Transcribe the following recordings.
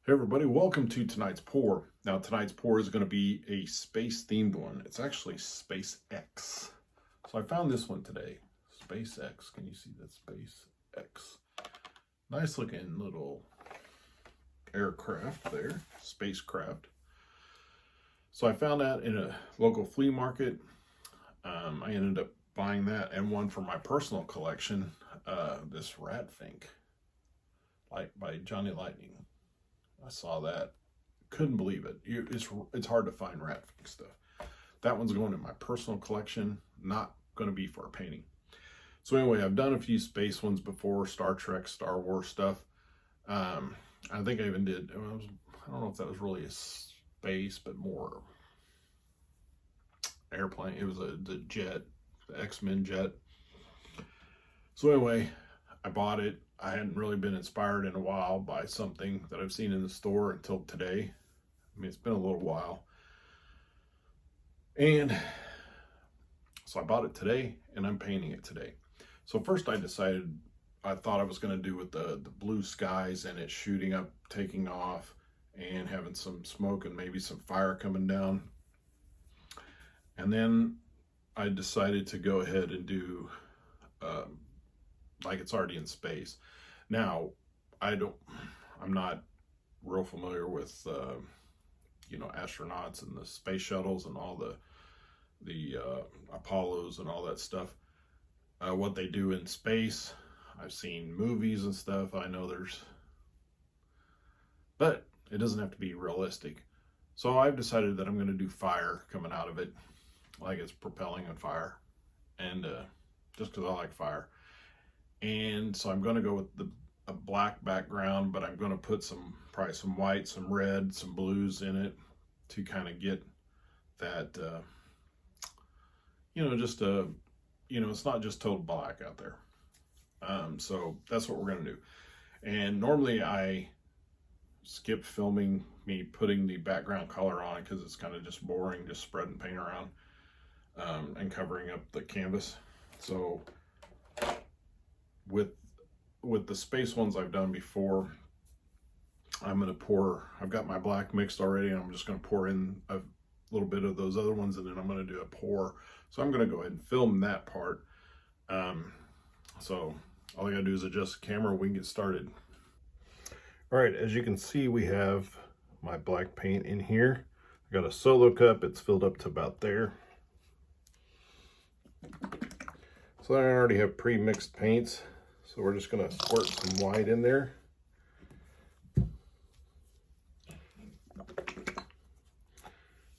Hey everybody, welcome to tonight's pour. Now tonight's pour is going to be a space themed one. It's actually SpaceX. So I found this one today. SpaceX, can you see that? SpaceX. Nice looking little aircraft there, spacecraft. So I found that in a local flea market. I ended up buying that and one for my personal collection, this rat fink, like by Johnny Lightning. I saw that, couldn't believe it. It's hard to find rat fink stuff. That one's going in my personal collection, not going to be for a painting. So anyway, I've done a few space ones before, Star Trek, Star Wars stuff. I think I even did, I don't know if that was really a space, but more airplane. It was the jet, the X-Men jet. So anyway, I bought it. I hadn't really been inspired in a while by something that I've seen in the store until today. I mean, it's been a little while. And so I bought it today and I'm painting it today. So first I thought I was going to do with the blue skies and it shooting up, taking off, and having some smoke and maybe some fire coming down. And then I decided to go ahead and do like it's already in space. Now, I'm not real familiar with, astronauts and the space shuttles and all the Apollos and all that stuff. What they do in space, I've seen movies and stuff. I know but it doesn't have to be realistic. So I've decided that I'm going to do fire coming out of it, like it's propelling on fire, and just because I like fire. And so I'm going to go with a black background, but I'm going to put probably some white, some red, some blues in it to kind of get that, it's not just total black out there. So that's what we're going to do. And normally I skip filming me putting the background color on because it's kind of just boring, just spreading paint around and covering up the canvas. So with the space ones I've done before, I'm going to I've got my black mixed already, and I'm just going to pour in a little bit of those other ones, and then I'm going to do a pour. So I'm going to go ahead and film that part. So all I got to do is adjust the camera, we can get started. All right, as you can see, we have my black paint in here. I got a solo cup, it's filled up to about there. So I already have pre-mixed paints. So we're just going to squirt some white in there.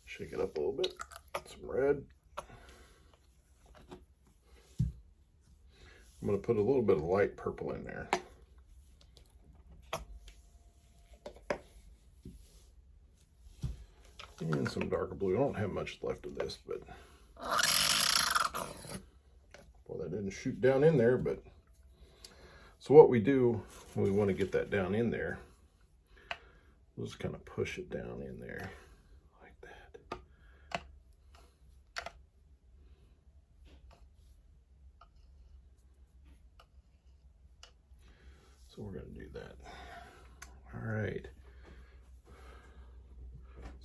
Shake it up a little bit. Some red. I'm going to put a little bit of light purple in there. And some darker blue. I don't have much left of this, but well, that didn't shoot down in there, but so what we do when we want to get that down in there, we'll just kind of push it down in there like that. So we're going to do that. All right.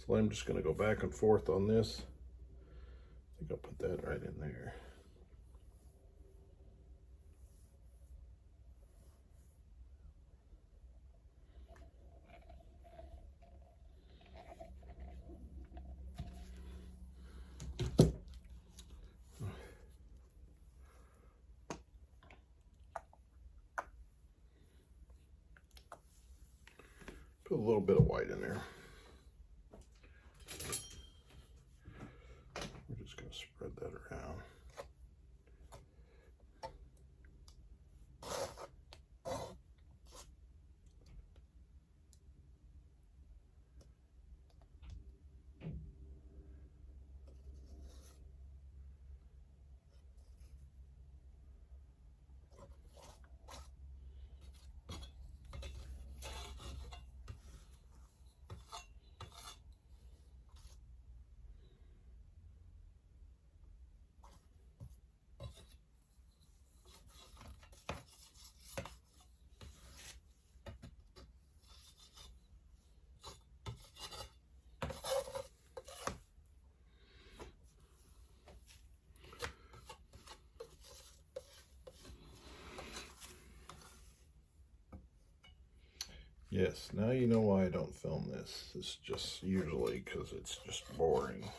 So I'm just going to go back and forth on this. I think I'll put that right in there. Put a little bit of white in there. We're just going to spread that around. Yes, now you know why I don't film this. It's just usually because it's just boring.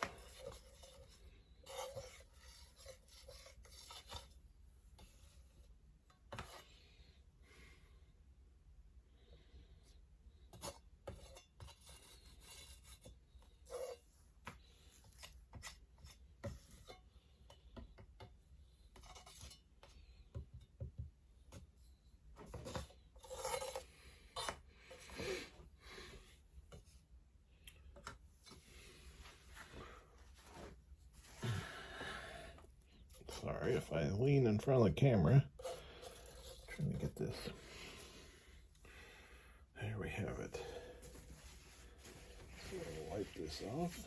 Sorry if I lean in front of the camera. Trying to get this. There we have it. So I'll wipe this off.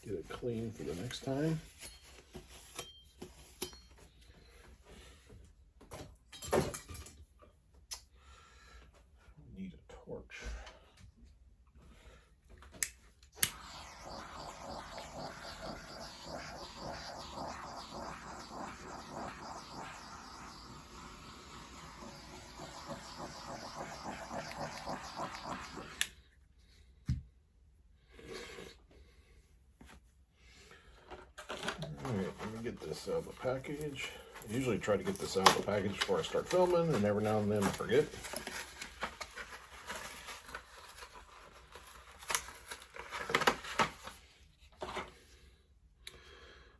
Get it clean for the next time. Need a torch. Alright, let me get this out of the package. I usually try to get this out of the package before I start filming, and every now and then I forget.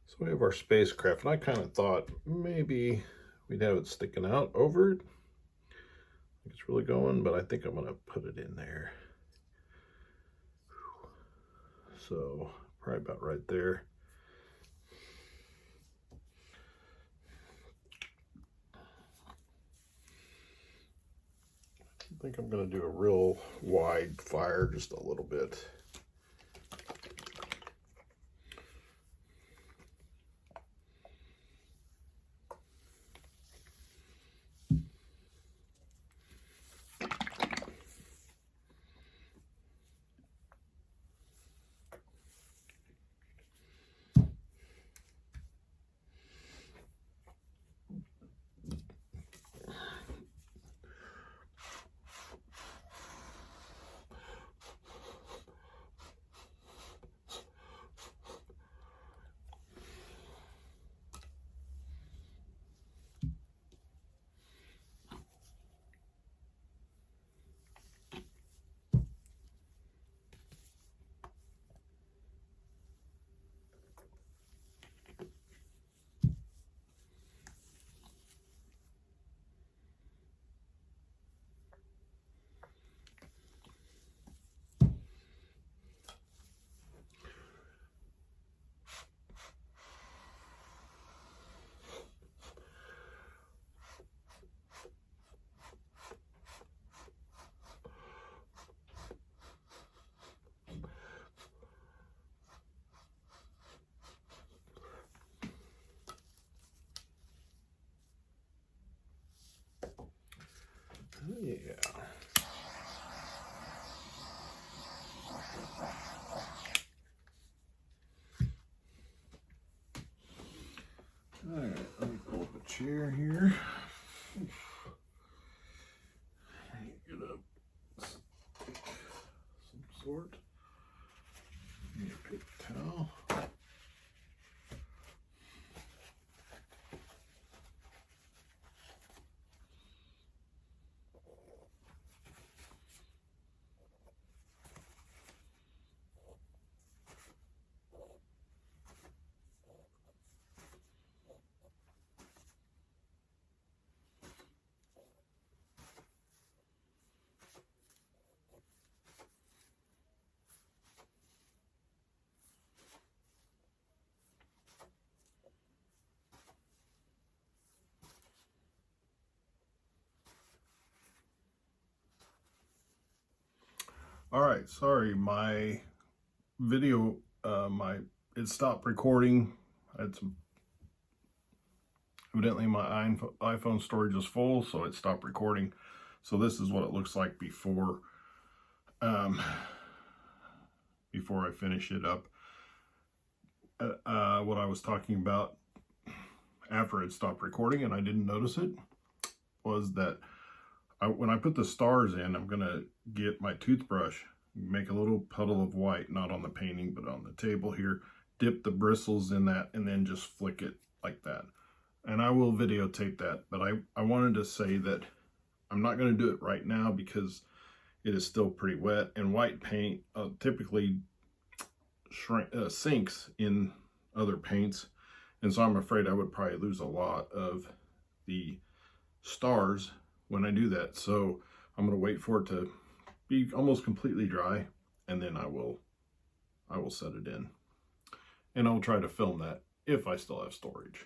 So we have our spacecraft, and I kind of thought maybe we'd have it sticking out over it. It's really going, but I think I'm going to put it in there. So probably about right there. I think I'm going to do a real wide fire, just a little bit. Yeah. All right, let me pull up a chair here. Get up some sort. Need a paper towel. All right, sorry, my video, it stopped recording. I had some, evidently my iPhone storage is full, so it stopped recording. So this is what it looks like before, before I finish it up. What I was talking about after it stopped recording and I didn't notice it was that when I put the stars in, I'm gonna get my toothbrush, make a little puddle of white, not on the painting, but on the table here, dip the bristles in that, and then just flick it like that. And I will videotape that, but I wanted to say that I'm not gonna do it right now because it is still pretty wet, and white paint typically sinks in other paints, and so I'm afraid I would probably lose a lot of the stars when I do that. So I'm going to wait for it to be almost completely dry, and then I will set it in, and I'll try to film that if I still have storage.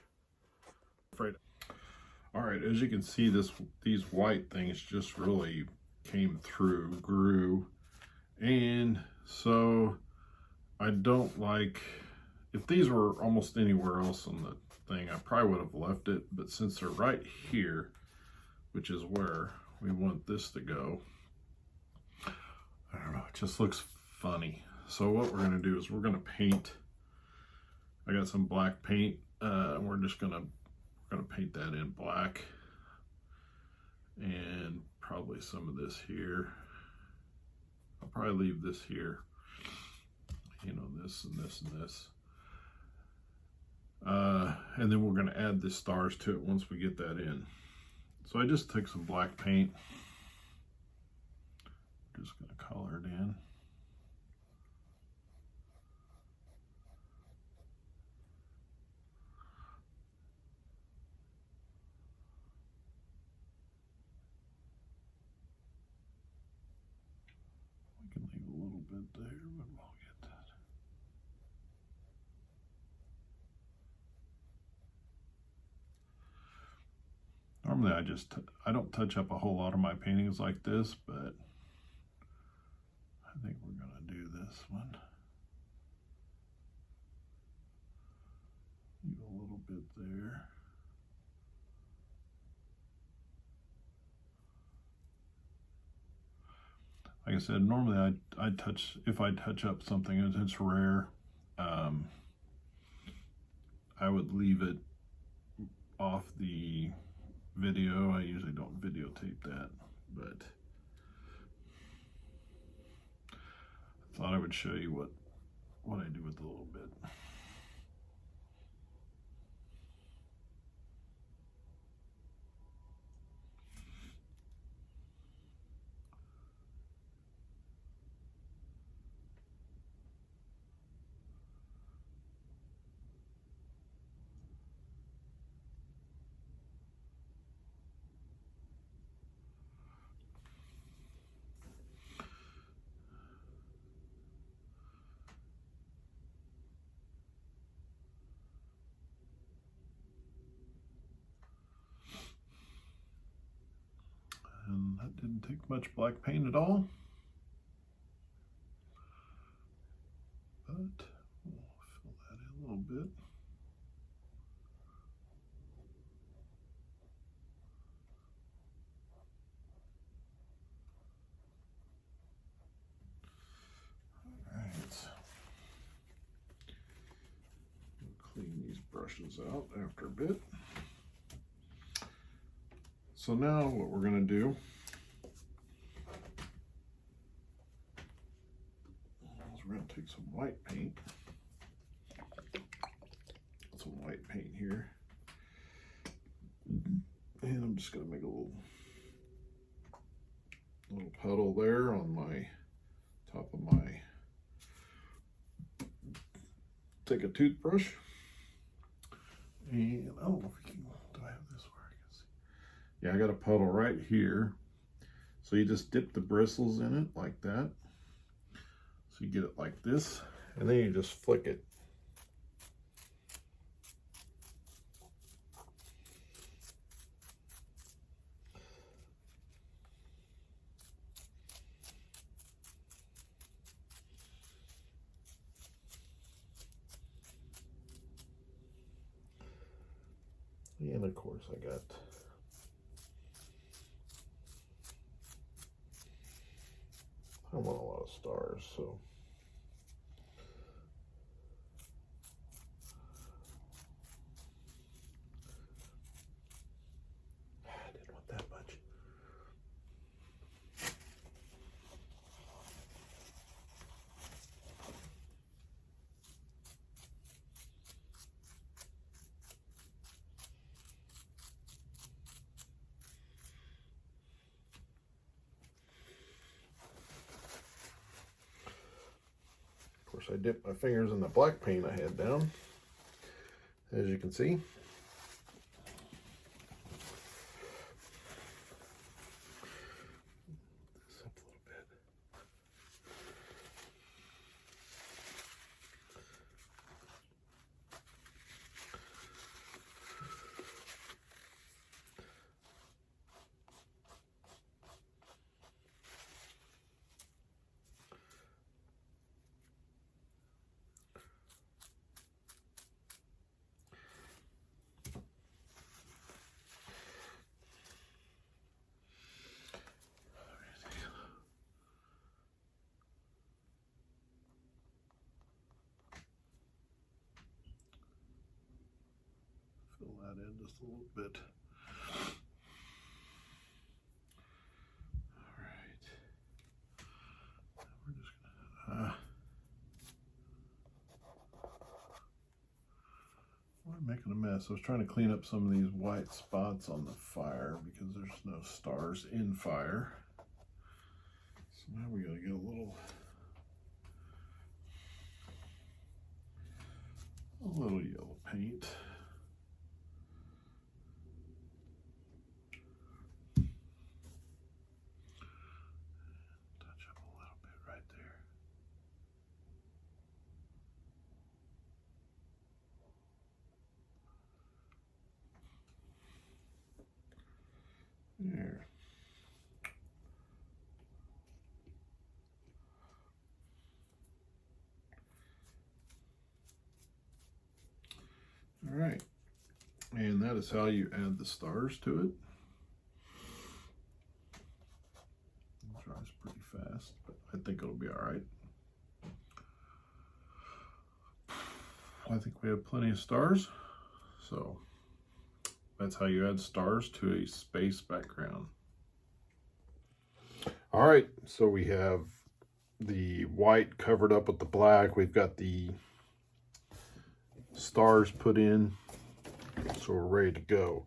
All right, as you can see, these white things just really came through, grew, and so I don't like, if these were almost anywhere else on the thing, I probably would have left it, but since they're right here, which is where we want this to go, I don't know, it just looks funny. So what we're gonna do is we're gonna paint. I got some black paint, we're just gonna paint that in black, and probably some of this here. I'll probably leave this here, you know, this and this and this. And then we're going to add the stars to it once we get that in. So I just took some black paint. Just going to color it in. We can leave a little bit there, but we'll get that. Normally I don't touch up a whole lot of my paintings like this, but I think we're gonna do this one. Leave a little bit there. Like I said, normally if I touch up something and it's rare, I would leave it off the video. I usually don't videotape that, but I thought I would show you what I do with a little bit. And that didn't take much black paint at all, but we'll fill that in a little bit. All right, we'll clean these brushes out after a bit. So now what we're going to do is we're going to take some white paint, here, and I'm just going to make a little puddle there on my top of my, take a toothbrush, and I don't know if you can, do I have this where I can see? Yeah, I got a puddle right here. So you just dip the bristles in it like that. So you get it like this, and then you just flick it. And of course I want a lot of stars, so I didn't want that much. course, I dipped my fingers in the black paint I had down, as you can see. This up a little bit. Fill that in just a little bit. All right. We're just gonna. I'm making a mess. I was trying to clean up some of these white spots on the fire because there's no stars in fire. So now we gotta get a little yellow paint. Touch up a little bit right there. There. All right, and that is how you add the stars to it. It dries pretty fast, but I think it'll be all right. I think we have plenty of stars, so that's how you add stars to a space background. All right, so we have the white covered up with the black. We've got the stars put in, so we're ready to go.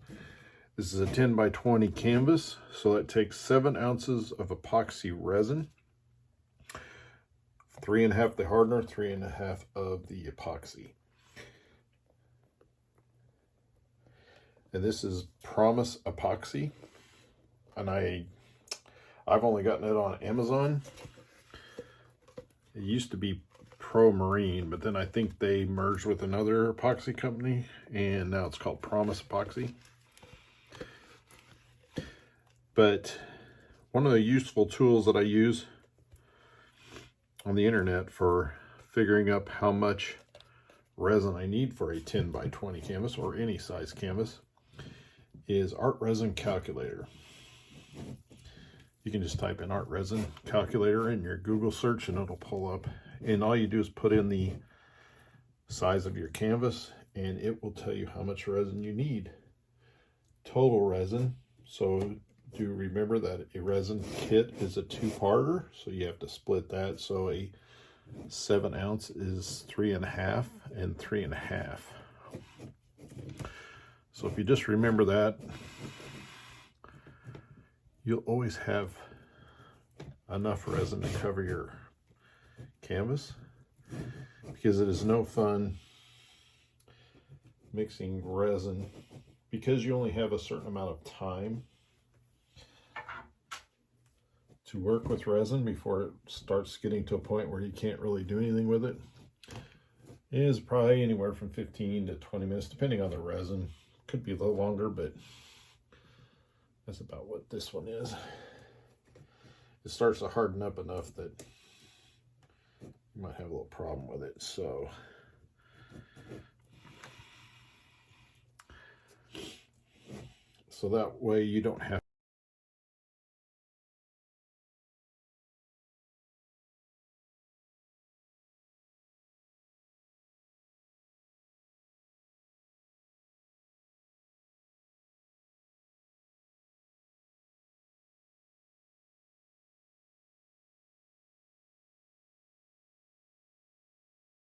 This is a 10 by 20 canvas, so that takes 7 ounces of epoxy resin, 3.5 the hardener, 3.5 of the epoxy. And this is Promise Epoxy, and I've only gotten it on Amazon. It used to be Pro Marine, but then I think they merged with another epoxy company, and now it's called Promise Epoxy. But one of the useful tools that I use on the internet for figuring up how much resin I need for a 10 by 20 canvas or any size canvas is Art Resin Calculator. You can just type in Art Resin Calculator in your Google search and it'll pull up. And all you do is put in the size of your canvas and it will tell you how much resin you need. Total resin. So do remember that a resin kit is a 2-parter. So you have to split that. So a 7 ounce is 3.5 and 3.5. So if you just remember that, you'll always have enough resin to cover your canvas, because it is no fun mixing resin because you only have a certain amount of time to work with resin before it starts getting to a point where you can't really do anything with it. It is probably anywhere from 15 to 20 minutes depending on the resin. Could be a little longer, but that's about what this one is. It starts to harden up enough that you might have a little problem with it. So that way you don't have